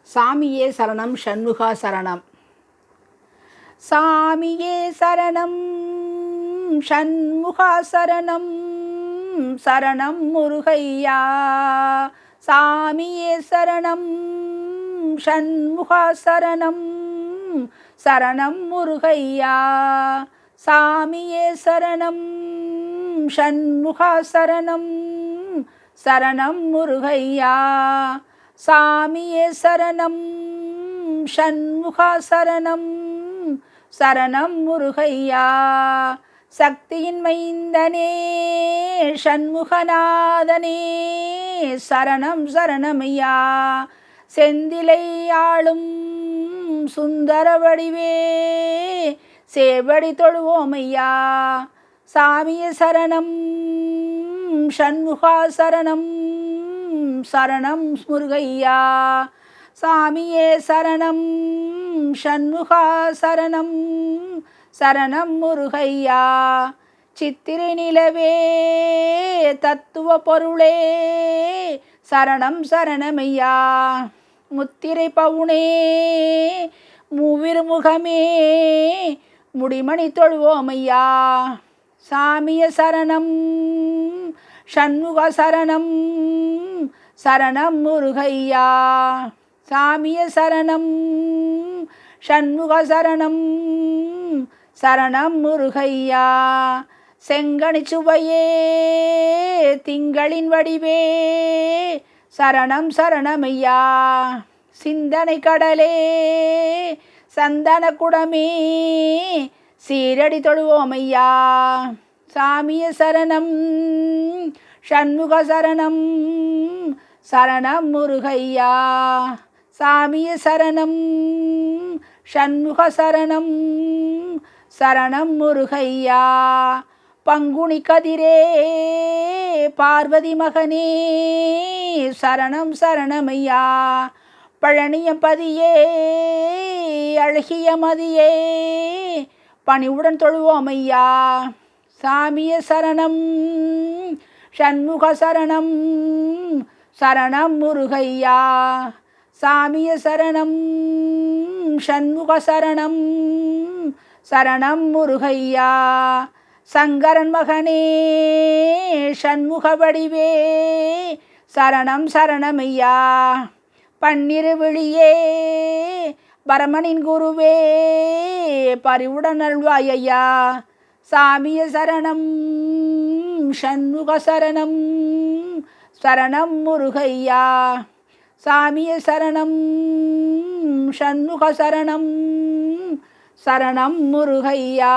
சாமியே சரணம் ஷண்முகா சரணம். சாமியே சரணம் ஷண்முகா சரணம், சரணம் முருகையா. சாமியே சரணம் ஷண்முகா சரணம், சரணம் முருகையா. சாமியே சரணம் ஷண்முகா சரணம், சரணம் முருகையா. சாமியே சரணம் ஷண்முகா சரணம், சரணம் முருகையா. சக்தியின் மைந்தனே ஷண்முகநாதனே, சரணம் சரணமையா. செந்திலை ஆளும் சுந்தர வடிவே, சேவடி தொழுவோமையா. சாமியே சரணம் ஷண்முகா சரணம், சரணம் முருகையா. சாமியே சரணம் ஷண்முகா சரணம், சரணம் முருகையா. சித்திரை நிலவே தத்துவ பொருளே, சரணம் சரணமையா. முத்திரை பவுனே மூவிருமுகமே, முடிமணி தொழுவோமையா. சாமியே சரணம் ஷண்முக சரணம், சரணம் முருகையா. சாமியே சரணம் ஷண்முக சரணம், சரணம் முருகையா. செங்கனி சுவையே திங்களின் வடிவே, சரணம் சரணமையா. சிந்தனை கடலே சந்தன குடமே, சீரடி தொழுவோமையா. சாமியே சரணம் ஷண்முக சரணம், சரணம் முருகையா. சாமியே சரணம் ஷண்முக சரணம், சரணம் முருகையா. பங்குனி கதிரே பார்வதி மகனே, சரணம் சரணமையா. பழனியம்பதியே அழகிய மதியே, பணிவுடன் தொழுவோமையா. சாமியே சரணம் ஷண்முக சரணம், சரணம் முருகையா. சாமியே சரணம் ஷண்முக சரணம், சரணம் முருகையா. சங்கரன் மகனே ஷண்முக வடிவே, சரணம் சரணமையா. பன்னிரு விழியே பரமனின் குருவே, பரிவுடன் அருள்வாயையா. சாமியே சரணம் ஷண்முக சரணம், சரணம் முருகையா. சாமியே சரணம் ஷண்முக சரணம், சரணம் முருகையா.